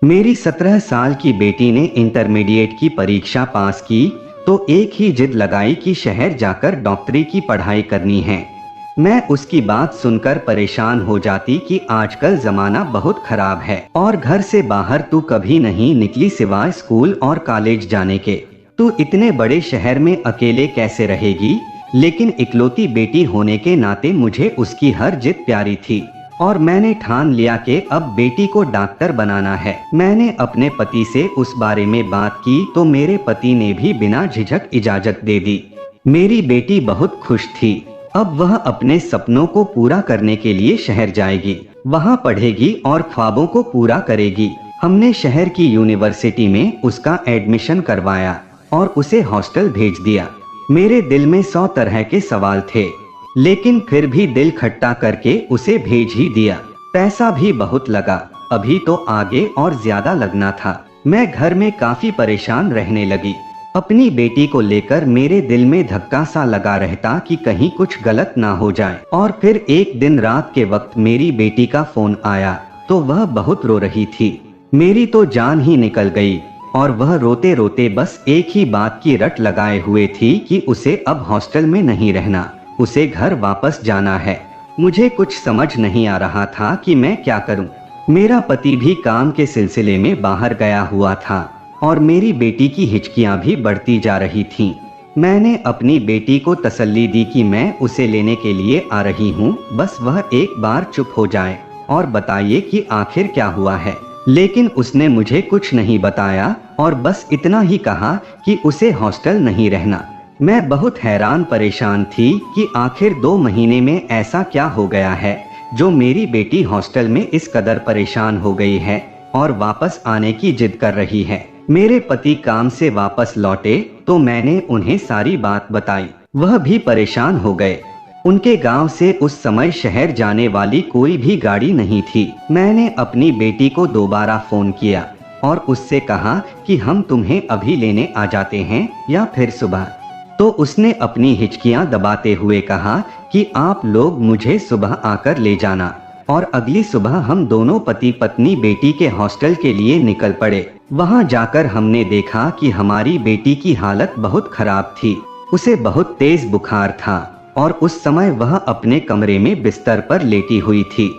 मेरी 17 साल की बेटी ने इंटरमीडिएट की परीक्षा पास की तो एक ही जिद लगाई कि शहर जाकर डॉक्टरी की पढ़ाई करनी है। मैं उसकी बात सुनकर परेशान हो जाती कि आजकल जमाना बहुत खराब है और घर से बाहर तू कभी नहीं निकली सिवाय स्कूल और कॉलेज जाने के। तू इतने बड़े शहर में अकेले कैसे रहेगी? लेकिन इकलौती बेटी होने के नाते मुझे उसकी हर जिद प्यारी थी और मैंने ठान लिया कि अब बेटी को डॉक्टर बनाना है। मैंने अपने पति से उस बारे में बात की तो मेरे पति ने भी बिना झिझक इजाजत दे दी। मेरी बेटी बहुत खुश थी। अब वह अपने सपनों को पूरा करने के लिए शहर जाएगी, वहाँ पढ़ेगी और ख्वाबों को पूरा करेगी। हमने शहर की यूनिवर्सिटी में उसका एडमिशन करवाया और उसे हॉस्टल भेज दिया। मेरे दिल में 100 तरह के सवाल थे, लेकिन फिर भी दिल खट्टा करके उसे भेज ही दिया। पैसा भी बहुत लगा, अभी तो आगे और ज्यादा लगना था। मैं घर में काफी परेशान रहने लगी। अपनी बेटी को लेकर मेरे दिल में धक्का सा लगा रहता कि कहीं कुछ गलत ना हो जाए। और फिर एक दिन रात के वक्त मेरी बेटी का फोन आया तो वह बहुत रो रही थी। मेरी तो जान ही निकल गई और वह रोते रोते बस एक ही बात की रट लगाए हुए थी कि उसे अब हॉस्टल में नहीं रहना, उसे घर वापस जाना है। मुझे कुछ समझ नहीं आ रहा था कि मैं क्या करूं। मेरा पति भी काम के सिलसिले में बाहर गया हुआ था और मेरी बेटी की हिचकियां भी बढ़ती जा रही थीं। मैंने अपनी बेटी को तसल्ली दी कि मैं उसे लेने के लिए आ रही हूं, बस वह एक बार चुप हो जाए और बताइए कि आखिर क्या हुआ है। लेकिन उसने मुझे कुछ नहीं बताया और बस इतना ही कहा कि उसे हॉस्टल नहीं रहना। मैं बहुत हैरान परेशान थी कि आखिर 2 महीने में ऐसा क्या हो गया है जो मेरी बेटी हॉस्टल में इस कदर परेशान हो गई है और वापस आने की जिद कर रही है। मेरे पति काम से वापस लौटे तो मैंने उन्हें सारी बात बताई। वह भी परेशान हो गए। उनके गांव से उस समय शहर जाने वाली कोई भी गाड़ी नहीं थी। मैंने अपनी बेटी को दोबारा फोन किया और उससे कहा कि हम तुम्हें अभी लेने आ जाते हैं या फिर सुबह। तो उसने अपनी हिचकियां दबाते हुए कहा कि आप लोग मुझे सुबह आकर ले जाना। और अगली सुबह हम दोनों पति पत्नी बेटी के हॉस्टल के लिए निकल पड़े। वहां जाकर हमने देखा कि हमारी बेटी की हालत बहुत खराब थी। उसे बहुत तेज बुखार था और उस समय वह अपने कमरे में बिस्तर पर लेटी हुई थी।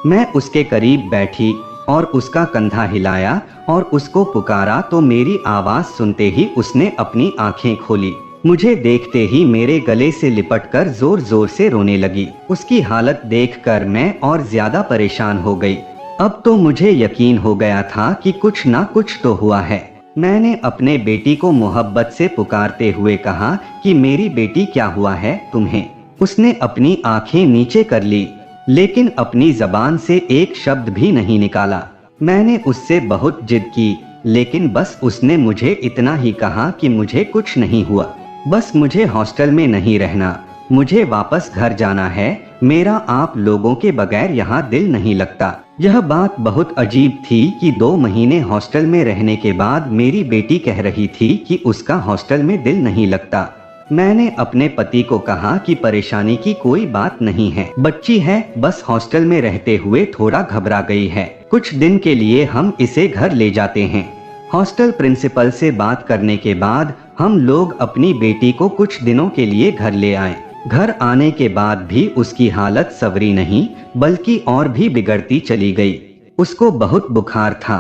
मैं उसके करीब बैठी और उसका कंधा हिलाया और उसको पुकारा तो मेरी आवाज सुनते ही उसने अपनी आंखें खोली। मुझे देखते ही मेरे गले से लिपटकर जोर जोर से रोने लगी। उसकी हालत देखकर मैं और ज्यादा परेशान हो गई। अब तो मुझे यकीन हो गया था कि कुछ ना कुछ तो हुआ है। मैंने अपने बेटी को मोहब्बत से पुकारते हुए कहा कि मेरी बेटी क्या हुआ है तुम्हें? उसने अपनी आंखें नीचे कर ली, लेकिन अपनी जबान से एक शब्द भी नहीं निकाला। मैंने उससे बहुत जिद की, लेकिन बस उसने मुझे इतना ही कहा कि मुझे कुछ नहीं हुआ, बस मुझे हॉस्टल में नहीं रहना, मुझे वापस घर जाना है, मेरा आप लोगों के बगैर यहाँ दिल नहीं लगता। यह बात बहुत अजीब थी कि 2 महीने हॉस्टल में रहने के बाद मेरी बेटी कह रही थी कि उसका हॉस्टल में दिल नहीं लगता। मैंने अपने पति को कहा कि परेशानी की कोई बात नहीं है, बच्ची है, बस हॉस्टल में रहते हुए थोड़ा घबरा गई है, कुछ दिन के लिए हम इसे घर ले जाते हैं। हॉस्टल प्रिंसिपल से बात करने के बाद हम लोग अपनी बेटी को कुछ दिनों के लिए घर ले आए। घर आने के बाद भी उसकी हालत संवरी नहीं, बल्कि और भी बिगड़ती चली गई। उसको बहुत बुखार था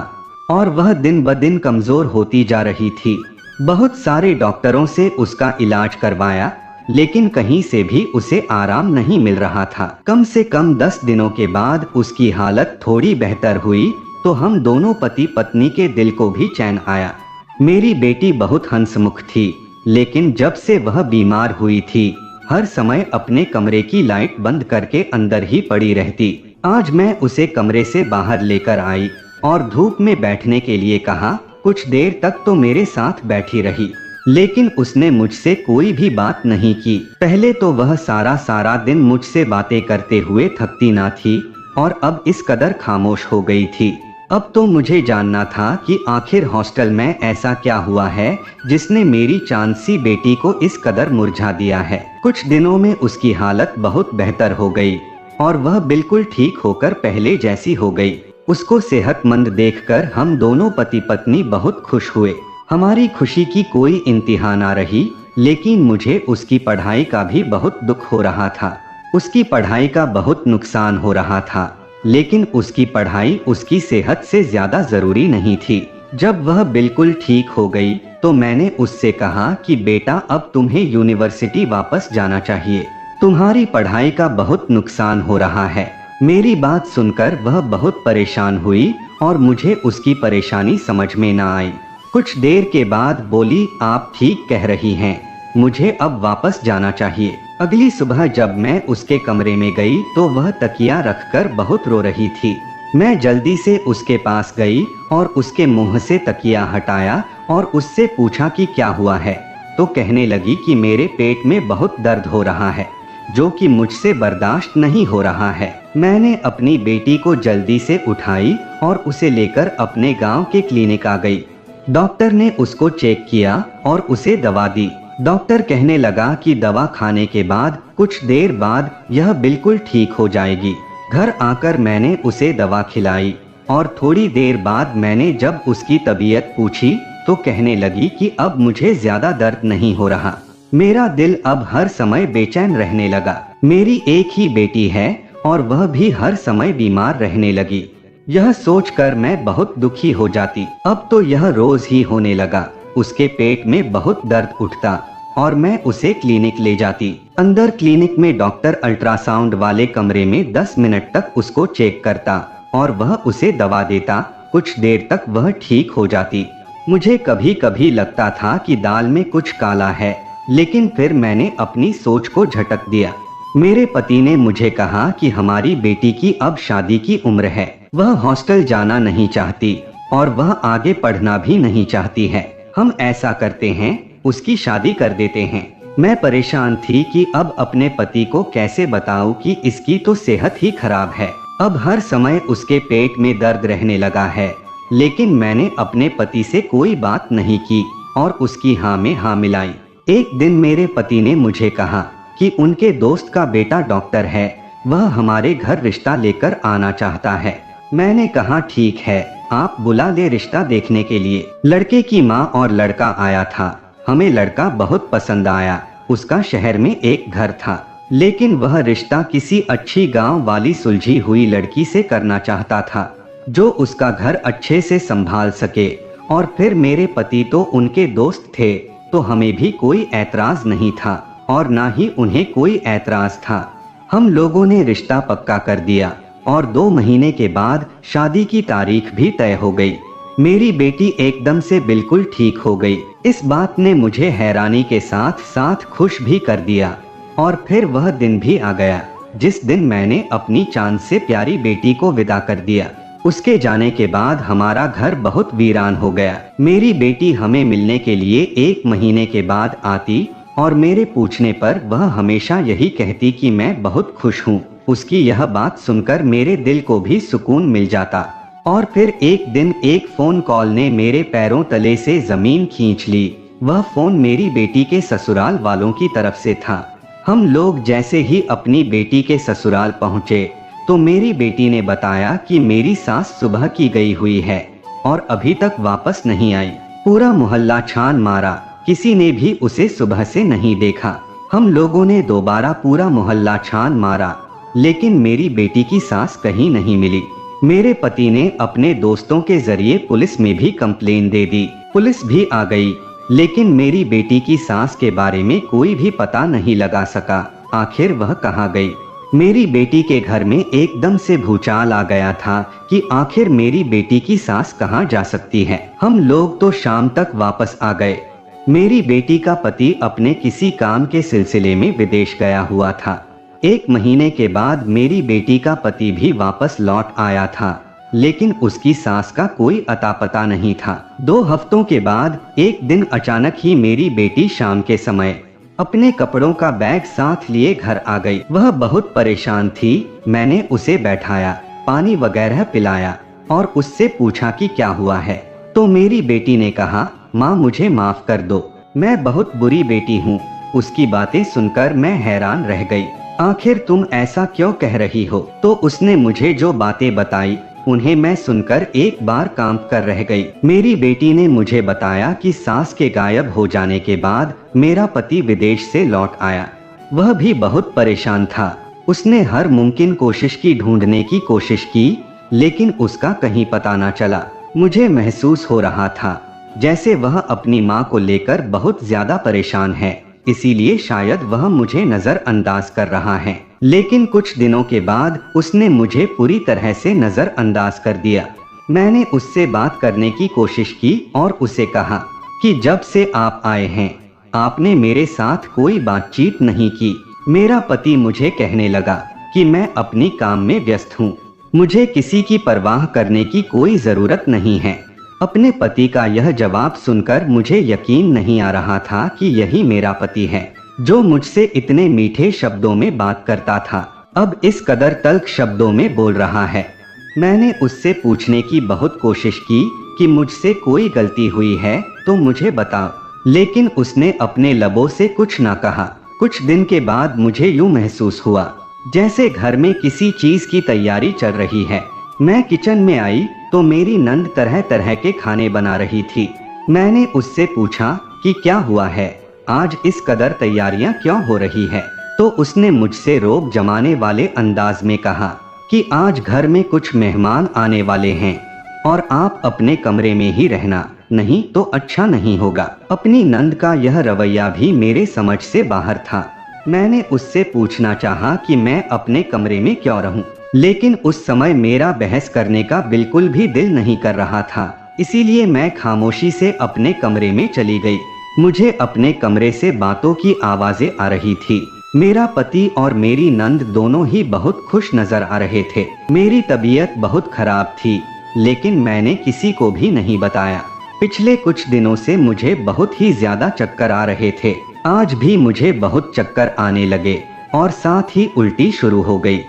और वह दिन ब दिन कमजोर होती जा रही थी। बहुत सारे डॉक्टरों से उसका इलाज करवाया, लेकिन कहीं से भी उसे आराम नहीं मिल रहा था। कम से कम 10 दिनों के बाद उसकी हालत थोड़ी बेहतर हुई तो हम दोनों पति पत्नी के दिल को भी चैन आया। मेरी बेटी बहुत हंसमुख थी, लेकिन जब से वह बीमार हुई थी हर समय अपने कमरे की लाइट बंद करके अंदर ही पड़ी रहती। आज मैं उसे कमरे से बाहर लेकर आई और धूप में बैठने के लिए कहा। कुछ देर तक तो मेरे साथ बैठी रही, लेकिन उसने मुझसे कोई भी बात नहीं की। पहले तो वह सारा दिन मुझसे बातें करते हुए थकती ना थी और अब इस कदर खामोश हो गई थी। अब तो मुझे जानना था कि आखिर हॉस्टल में ऐसा क्या हुआ है जिसने मेरी चांद सी बेटी को इस कदर मुरझा दिया है। कुछ दिनों में उसकी हालत बहुत बेहतर हो गई और वह बिल्कुल ठीक होकर पहले जैसी हो गई। उसको सेहतमंद देखकर हम दोनों पति पत्नी बहुत खुश हुए। हमारी खुशी की कोई इंतहा ना रही, लेकिन मुझे उसकी पढ़ाई का भी बहुत दुख हो रहा था। उसकी पढ़ाई का बहुत नुकसान हो रहा था, लेकिन उसकी पढ़ाई उसकी सेहत से ज्यादा जरूरी नहीं थी। जब वह बिल्कुल ठीक हो गई तो मैंने उससे कहा कि बेटा, अब तुम्हें यूनिवर्सिटी वापस जाना चाहिए, तुम्हारी पढ़ाई का बहुत नुकसान हो रहा है। मेरी बात सुनकर वह बहुत परेशान हुई और मुझे उसकी परेशानी समझ में न आई। कुछ देर के बाद बोली, आप ठीक कह रही हैं, मुझे अब वापस जाना चाहिए। अगली सुबह जब मैं उसके कमरे में गई तो वह तकिया रखकर बहुत रो रही थी। मैं जल्दी से उसके पास गई और उसके मुंह से तकिया हटाया और उससे पूछा कि क्या हुआ है। तो कहने लगी कि मेरे पेट में बहुत दर्द हो रहा है, जो कि मुझसे बर्दाश्त नहीं हो रहा है। मैंने अपनी बेटी को जल्दी से उठाई और उसे लेकर अपने गांव के क्लिनिक आ गई। डॉक्टर ने उसको चेक किया और उसे दवा दी। डॉक्टर कहने लगा कि दवा खाने के बाद कुछ देर बाद यह बिल्कुल ठीक हो जाएगी। घर आकर मैंने उसे दवा खिलाई और थोड़ी देर बाद मैंने जब उसकी तबीयत पूछी तो कहने लगी कि अब मुझे ज्यादा दर्द नहीं हो रहा, मेरा दिल अब हर समय बेचैन रहने लगा। मेरी एक ही बेटी है और वह भी हर समय बीमार रहने लगी। यह सोचकर मैं बहुत दुखी हो जाती। अब तो यह रोज ही होने लगा। उसके पेट में बहुत दर्द उठता और मैं उसे क्लिनिक ले जाती। अंदर क्लिनिक में डॉक्टर अल्ट्रासाउंड वाले कमरे में 10 मिनट तक उसको चेक करता और वह उसे दवा देता। कुछ देर तक वह ठीक हो जाती। मुझे कभी कभी लगता था कि दाल में कुछ काला है, लेकिन फिर मैंने अपनी सोच को झटक दिया। मेरे पति ने मुझे कहा कि हमारी बेटी की अब शादी की उम्र है, वह हॉस्टल जाना नहीं चाहती और वह आगे पढ़ना भी नहीं चाहती है। हम ऐसा करते हैं, उसकी शादी कर देते हैं। मैं परेशान थी कि अब अपने पति को कैसे बताऊं कि इसकी तो सेहत ही खराब है, अब हर समय उसके पेट में दर्द रहने लगा है। लेकिन मैंने अपने पति से कोई बात नहीं की और उसकी हाँ में हाँ मिलाई। एक दिन मेरे पति ने मुझे कहा कि उनके दोस्त का बेटा डॉक्टर है, वह हमारे घर रिश्ता लेकर आना चाहता है। मैंने कहा ठीक है, आप बुला ले रिश्ता देखने के लिए। लड़के की माँ और लड़का आया था। हमें लड़का बहुत पसंद आया। उसका शहर में एक घर था, लेकिन वह रिश्ता किसी अच्छी गांव वाली सुलझी हुई लड़की से करना चाहता था, जो उसका घर अच्छे से संभाल सके। और फिर मेरे पति तो उनके दोस्त थे, तो हमें भी कोई ऐतराज नहीं था और ना ही उन्हें कोई ऐतराज था। हम लोगों ने रिश्ता पक्का कर दिया और 2 महीने के बाद शादी की तारीख भी तय हो गई। मेरी बेटी एकदम से बिल्कुल ठीक हो गई। इस बात ने मुझे हैरानी के साथ साथ खुश भी कर दिया। और फिर वह दिन भी आ गया जिस दिन मैंने अपनी चांद से प्यारी बेटी को विदा कर दिया। उसके जाने के बाद हमारा घर बहुत वीरान हो गया। मेरी बेटी हमें मिलने के लिए 1 महीने के बाद आती और मेरे पूछने पर वह हमेशा यही कहती कि मैं बहुत खुश हूँ। उसकी यह बात सुनकर मेरे दिल को भी सुकून मिल जाता। और फिर एक दिन एक फोन कॉल ने मेरे पैरों तले से जमीन खींच ली। वह फोन मेरी बेटी के ससुराल वालों की तरफ से था। हम लोग जैसे ही अपनी बेटी के ससुराल पहुँचे तो मेरी बेटी ने बताया कि मेरी सास सुबह की गई हुई है और अभी तक वापस नहीं आई। पूरा मोहल्ला छान मारा, किसी ने भी उसे सुबह से नहीं देखा। हम लोगों ने दोबारा पूरा मोहल्ला छान मारा, लेकिन मेरी बेटी की सास कहीं नहीं मिली। मेरे पति ने अपने दोस्तों के जरिए पुलिस में भी कंप्लेन दे दी। पुलिस भी आ गई, लेकिन मेरी बेटी की सास के बारे में कोई भी पता नहीं लगा सका। आखिर वह कहाँ गई? मेरी बेटी के घर में एकदम से भूचाल आ गया था कि आखिर मेरी बेटी की सास कहाँ जा सकती है। हम लोग तो शाम तक वापस आ गए। मेरी बेटी का पति अपने किसी काम के सिलसिले में विदेश गया हुआ था। 1 महीने के बाद मेरी बेटी का पति भी वापस लौट आया था, लेकिन उसकी सास का कोई अता पता नहीं था। 2 हफ्तों के बाद एक दिन अचानक ही मेरी बेटी शाम के समय अपने कपड़ों का बैग साथ लिए घर आ गई। वह बहुत परेशान थी। मैंने उसे बैठाया, पानी वगैरह पिलाया और उससे पूछा कि क्या हुआ है। तो मेरी बेटी ने कहा, माँ मुझे माफ कर दो, मैं बहुत बुरी बेटी हूँ। उसकी बातें सुनकर मैं हैरान रह गई। आखिर तुम ऐसा क्यों कह रही हो? तो उसने मुझे जो बातें बताई उन्हें मैं सुनकर एक बार कांप कर रह गई। मेरी बेटी ने मुझे बताया कि सास के गायब हो जाने के बाद मेरा पति विदेश से लौट आया। वह भी बहुत परेशान था। उसने हर मुमकिन कोशिश की, ढूंढने की कोशिश की, लेकिन उसका कहीं पता न चला। मुझे महसूस हो रहा था जैसे वह अपनी माँ को लेकर बहुत ज्यादा परेशान है, इसीलिए शायद वह मुझे नजरअंदाज कर रहा है। लेकिन कुछ दिनों के बाद उसने मुझे पूरी तरह से नजरअंदाज कर दिया। मैंने उससे बात करने की कोशिश की और उसे कहा कि जब से आप आए हैं आपने मेरे साथ कोई बातचीत नहीं की। मेरा पति मुझे कहने लगा कि मैं अपनी काम में व्यस्त हूँ, मुझे किसी की परवाह करने की कोई जरूरत नहीं है। अपने पति का यह जवाब सुनकर मुझे यकीन नहीं आ रहा था कि यही मेरा पति है जो मुझसे इतने मीठे शब्दों में बात करता था, अब इस कदर तल्ख शब्दों में बोल रहा है। मैंने उससे पूछने की बहुत कोशिश की कि मुझसे कोई गलती हुई है तो मुझे बताओ, लेकिन उसने अपने लबों से कुछ ना कहा। कुछ दिन के बाद मुझे यूं महसूस हुआ जैसे घर में किसी चीज की तैयारी चल रही है। मैं किचन में आई तो मेरी नंद तरह तरह के खाने बना रही थी। मैंने उससे पूछा कि क्या हुआ है, आज इस कदर तैयारियां क्यों हो रही है? तो उसने मुझसे रोब जमाने वाले अंदाज में कहा कि आज घर में कुछ मेहमान आने वाले हैं और आप अपने कमरे में ही रहना, नहीं तो अच्छा नहीं होगा। अपनी नंद का यह रवैया भी मेरे समझ से बाहर था। मैंने उससे पूछना चाहा कि मैं अपने कमरे में क्यों रहूं, लेकिन उस समय मेरा बहस करने का बिल्कुल भी दिल नहीं कर रहा था, इसीलिए मैं खामोशी से अपने कमरे में चली गई। मुझे अपने कमरे से बातों की आवाजें आ रही थी। मेरा पति और मेरी नंद दोनों ही बहुत खुश नजर आ रहे थे। मेरी तबीयत बहुत खराब थी, लेकिन मैंने किसी को भी नहीं बताया। पिछले कुछ दिनों से मुझे बहुत ही ज्यादा चक्कर आ रहे थे। आज भी मुझे बहुत चक्कर आने लगे और साथ ही उल्टी शुरू हो गई।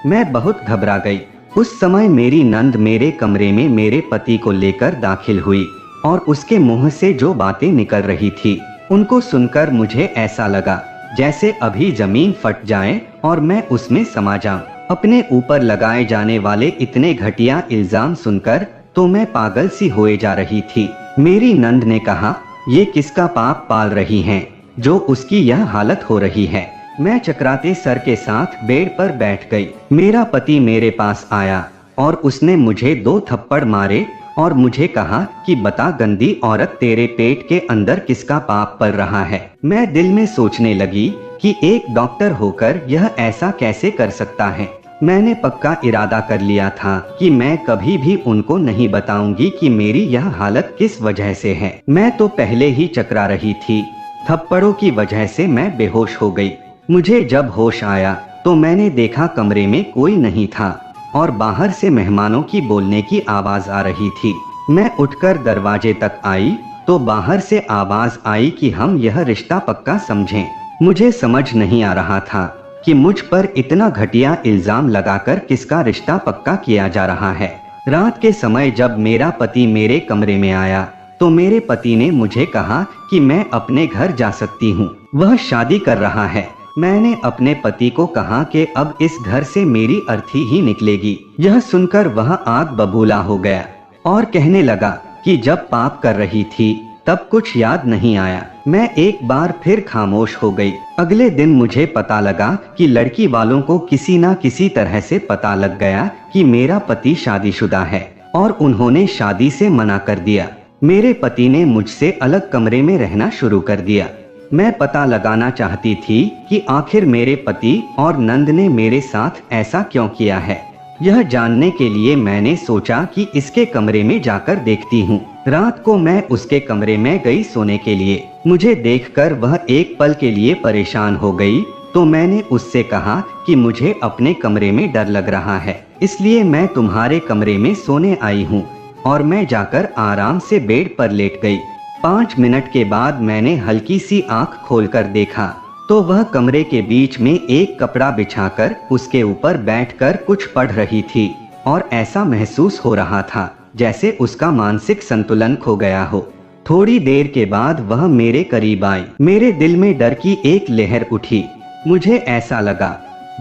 मैं बहुत घबरा गई। उस समय मेरी नंद मेरे कमरे में मेरे पति को लेकर दाखिल हुई और उसके मुंह से जो बातें निकल रही थी उनको सुनकर मुझे ऐसा लगा जैसे अभी जमीन फट जाए और मैं उसमें समा जाऊं। अपने ऊपर लगाए जाने वाले इतने घटिया इल्जाम सुनकर तो मैं पागल सी होए जा रही थी। मेरी नंद ने कहा, ये किसका पाप पाल रही हैं जो उसकी यह हालत हो रही है। मैं चकराते सर के साथ बेड पर बैठ गई। मेरा पति मेरे पास आया और उसने मुझे 2 थप्पड़ मारे और मुझे कहा कि बता गंदी औरत, तेरे पेट के अंदर किसका पाप पल रहा है। मैं दिल में सोचने लगी कि एक डॉक्टर होकर यह ऐसा कैसे कर सकता है। मैंने पक्का इरादा कर लिया था कि मैं कभी भी उनको नहीं बताऊंगी कि मेरी यह हालत किस वजह से है। मैं तो पहले ही चकरा रही थी, थप्पड़ों की वजह से मैं बेहोश हो गई। मुझे जब होश आया तो मैंने देखा कमरे में कोई नहीं था और बाहर से मेहमानों की बोलने की आवाज आ रही थी। मैं उठकर दरवाजे तक आई तो बाहर से आवाज आई कि हम यह रिश्ता पक्का समझें। मुझे समझ नहीं आ रहा था कि मुझ पर इतना घटिया इल्जाम लगाकर किसका रिश्ता पक्का किया जा रहा है। रात के समय जब मेरा पति मेरे कमरे में आया तो मेरे पति ने मुझे कहा कि मैं अपने घर जा सकती हूँ, वह शादी कर रहा है। मैंने अपने पति को कहा कि अब इस घर से मेरी अर्थी ही निकलेगी। यह सुनकर वह आग बबूला हो गया और कहने लगा कि जब पाप कर रही थी तब कुछ याद नहीं आया। मैं एक बार फिर खामोश हो गई। अगले दिन मुझे पता लगा कि लड़की वालों को किसी ना किसी तरह से पता लग गया कि मेरा पति शादीशुदा है और उन्होंने शादी से मना कर दिया। मेरे पति ने मुझसे अलग कमरे में रहना शुरू कर दिया। मैं पता लगाना चाहती थी कि आखिर मेरे पति और नंद ने मेरे साथ ऐसा क्यों किया है। यह जानने के लिए मैंने सोचा कि इसके कमरे में जाकर देखती हूँ। रात को मैं उसके कमरे में गई सोने के लिए। मुझे देखकर वह एक पल के लिए परेशान हो गई तो मैंने उससे कहा कि मुझे अपने कमरे में डर लग रहा है, इसलिए मैं तुम्हारे कमरे में सोने आई हूँ। और मैं जाकर आराम से बेड पर लेट गई। 5 मिनट के बाद मैंने हल्की सी आंख खोलकर देखा तो वह कमरे के बीच में एक कपड़ा बिछाकर उसके ऊपर बैठकर कुछ पढ़ रही थी और ऐसा महसूस हो रहा था जैसे उसका मानसिक संतुलन खो गया हो। थोड़ी देर के बाद वह मेरे करीब आई। मेरे दिल में डर की एक लहर उठी। मुझे ऐसा लगा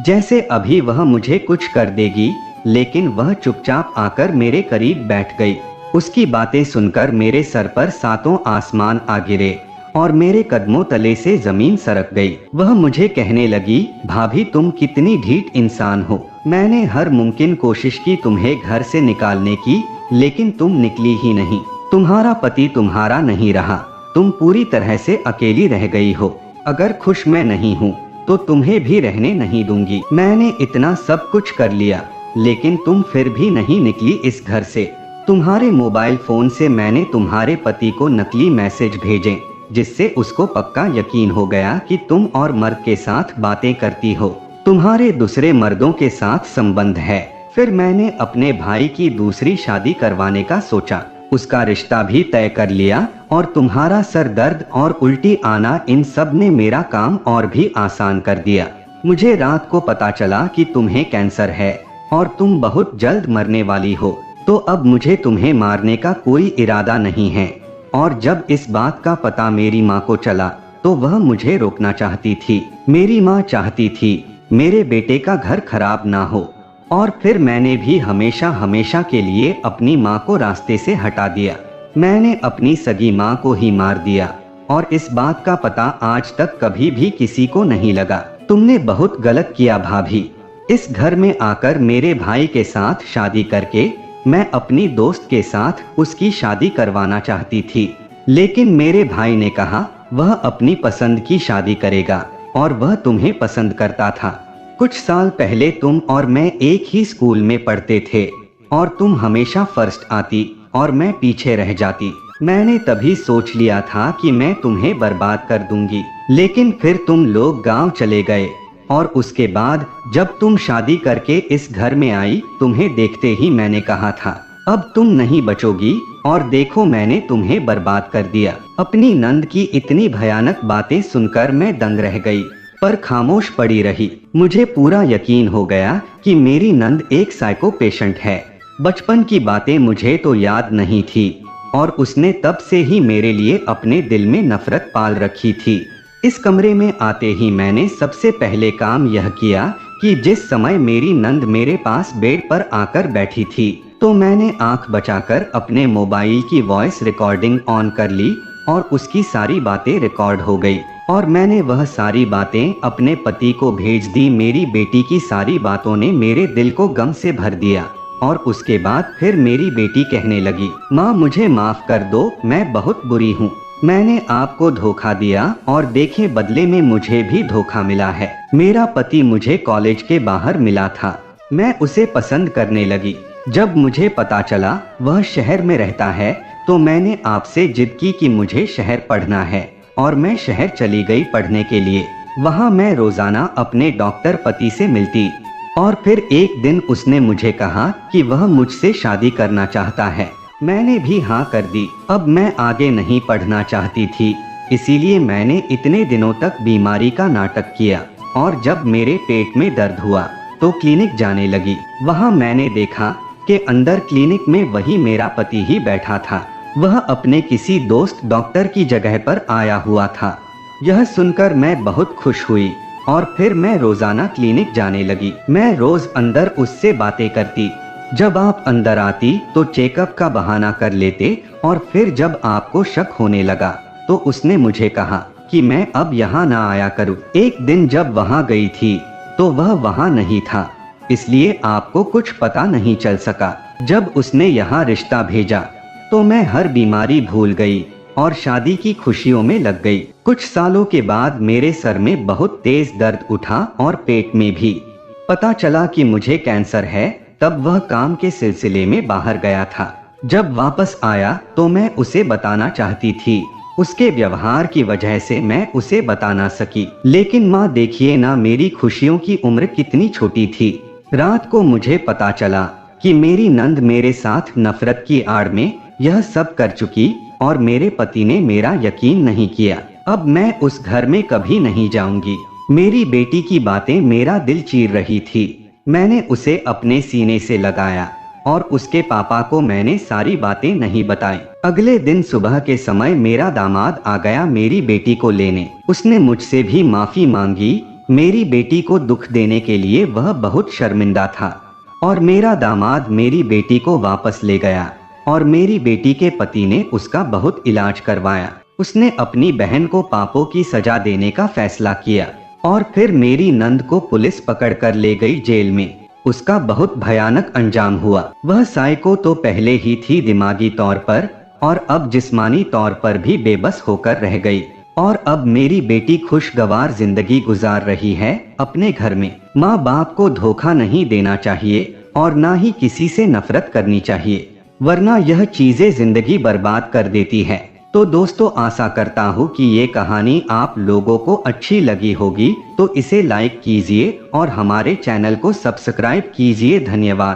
जैसे अभी वह मुझे कुछ कर देगी, लेकिन वह चुपचाप आकर मेरे करीब बैठ गई। उसकी बातें सुनकर मेरे सर पर सातों आसमान आ गिरे और मेरे कदमों तले से जमीन सरक गई। वह मुझे कहने लगी, भाभी तुम कितनी ढीठ इंसान हो। मैंने हर मुमकिन कोशिश की तुम्हें घर से निकालने की, लेकिन तुम निकली ही नहीं। तुम्हारा पति तुम्हारा नहीं रहा, तुम पूरी तरह से अकेली रह गई हो। अगर खुश मैं नहीं हूँ तो तुम्हें भी रहने नहीं दूंगी। मैंने इतना सब कुछ कर लिया, लेकिन तुम फिर भी नहीं निकली इस घर से। तुम्हारे मोबाइल फोन से मैंने तुम्हारे पति को नकली मैसेज भेजे, जिससे उसको पक्का यकीन हो गया कि तुम और मर्द के साथ बातें करती हो। तुम्हारे दूसरे मर्दों के साथ संबंध है। फिर मैंने अपने भाई की दूसरी शादी करवाने का सोचा, उसका रिश्ता भी तय कर लिया और तुम्हारा सर दर्द और उल्टी आना इन सब ने मेरा काम और भी आसान कर दिया। मुझे रात को पता चला कि तुम्हें कैंसर है और तुम बहुत जल्द मरने वाली हो। तो अब मुझे तुम्हें मारने का कोई इरादा नहीं है। और जब इस बात का पता मेरी माँ को चला तो वह मुझे रोकना चाहती थी। मेरी माँ चाहती थी मेरे बेटे का घर खराब ना हो, और फिर मैंने भी हमेशा हमेशा के लिए अपनी माँ को रास्ते से हटा दिया। मैंने अपनी सगी माँ को ही मार दिया और इस बात का पता आज तक कभी भी किसी को नहीं लगा। तुमने बहुत गलत किया भाभी। इस घर में आकर मेरे भाई के साथ शादी करके मैं अपनी दोस्त के साथ उसकी शादी करवाना चाहती थी, लेकिन मेरे भाई ने कहा वह अपनी पसंद की शादी करेगा और वह तुम्हें पसंद करता था। कुछ साल पहले तुम और मैं एक ही स्कूल में पढ़ते थे और तुम हमेशा फर्स्ट आती और मैं पीछे रह जाती। मैंने तभी सोच लिया था कि मैं तुम्हें बर्बाद कर दूंगी, लेकिन फिर तुम लोग गांव चले गए और उसके बाद जब तुम शादी करके इस घर में आई, तुम्हें देखते ही मैंने कहा था अब तुम नहीं बचोगी, और देखो मैंने तुम्हें बर्बाद कर दिया। अपनी नंद की इतनी भयानक बातें सुनकर मैं दंग रह गई, पर खामोश पड़ी रही। मुझे पूरा यकीन हो गया कि मेरी नंद एक साइको पेशेंट है। बचपन की बातें मुझे तो याद नहीं थी और उसने तब से ही मेरे लिए अपने दिल में नफरत पाल रखी थी। इस कमरे में आते ही मैंने सबसे पहले काम यह किया कि जिस समय मेरी नंद मेरे पास बेड पर आकर बैठी थी, तो मैंने आंख बचाकर अपने मोबाइल की वॉइस रिकॉर्डिंग ऑन कर ली और उसकी सारी बातें रिकॉर्ड हो गई और मैंने वह सारी बातें अपने पति को भेज दी। मेरी बेटी की सारी बातों ने मेरे दिल को गम से भर दिया और उसके बाद फिर मेरी बेटी कहने लगी, माँ मुझे माफ कर दो, मैं बहुत बुरी हूँ। मैंने आपको धोखा दिया और देखे बदले में मुझे भी धोखा मिला है। मेरा पति मुझे कॉलेज के बाहर मिला था, मैं उसे पसंद करने लगी। जब मुझे पता चला वह शहर में रहता है तो मैंने आपसे जिद की कि मुझे शहर पढ़ना है और मैं शहर चली गई पढ़ने के लिए। वहाँ मैं रोजाना अपने डॉक्टर पति से मिलती और फिर एक दिन उसने मुझे कहा कि वह मुझसे शादी करना चाहता है। मैंने भी हाँ कर दी। अब मैं आगे नहीं पढ़ना चाहती थी, इसीलिए मैंने इतने दिनों तक बीमारी का नाटक किया और जब मेरे पेट में दर्द हुआ तो क्लिनिक जाने लगी। वहाँ मैंने देखा कि अंदर क्लिनिक में वही मेरा पति ही बैठा था। वह अपने किसी दोस्त डॉक्टर की जगह पर आया हुआ था। यह सुनकर मैं बहुत खुश हुई और फिर मैं रोजाना क्लिनिक जाने लगी। मैं रोज अंदर उससे बातें करती। जब आप अंदर आती तो चेकअप का बहाना कर लेते और फिर जब आपको शक होने लगा तो उसने मुझे कहा कि मैं अब यहाँ ना आया करूँ। एक दिन जब वहाँ गई थी तो वह वहाँ नहीं था, इसलिए आपको कुछ पता नहीं चल सका। जब उसने यहाँ रिश्ता भेजा तो मैं हर बीमारी भूल गई और शादी की खुशियों में लग गई। कुछ सालों के बाद मेरे सर में बहुत तेज दर्द उठा और पेट में भी। पता चला कि मुझे कैंसर है। तब वह काम के सिलसिले में बाहर गया था। जब वापस आया तो मैं उसे बताना चाहती थी, उसके व्यवहार की वजह से मैं उसे बता ना सकी। लेकिन माँ देखिए ना, मेरी खुशियों की उम्र कितनी छोटी थी। रात को मुझे पता चला कि मेरी नंद मेरे साथ नफरत की आड़ में यह सब कर चुकी और मेरे पति ने मेरा यकीन नहीं किया। अब मैं उस घर में कभी नहीं जाऊंगी। मेरी बेटी की बातें मेरा दिल चीर रही थी। मैंने उसे अपने सीने से लगाया और उसके पापा को मैंने सारी बातें नहीं बताई। अगले दिन सुबह के समय मेरा दामाद आ गया मेरी बेटी को लेने। उसने मुझसे भी माफी मांगी। मेरी बेटी को दुख देने के लिए वह बहुत शर्मिंदा था और मेरा दामाद मेरी बेटी को वापस ले गया और मेरी बेटी के पति ने उसका बहुत इलाज करवाया। उसने अपनी बहन को पापों की सजा देने का फैसला किया और फिर मेरी नंद को पुलिस पकड़कर ले गई जेल में। उसका बहुत भयानक अंजाम हुआ। वह साइको तो पहले ही थी दिमागी तौर पर और अब जिस्मानी तौर पर भी बेबस होकर रह गई। और अब मेरी बेटी खुशगवार जिंदगी गुजार रही है अपने घर में। माँ बाप को धोखा नहीं देना चाहिए और ना ही किसी से नफरत करनी चाहिए, वरना यह चीजें जिंदगी बर्बाद कर देती है। तो दोस्तों, आशा करता हूँ कि ये कहानी आप लोगों को अच्छी लगी होगी, तो इसे लाइक कीजिए और हमारे चैनल को सब्सक्राइब कीजिए। धन्यवाद।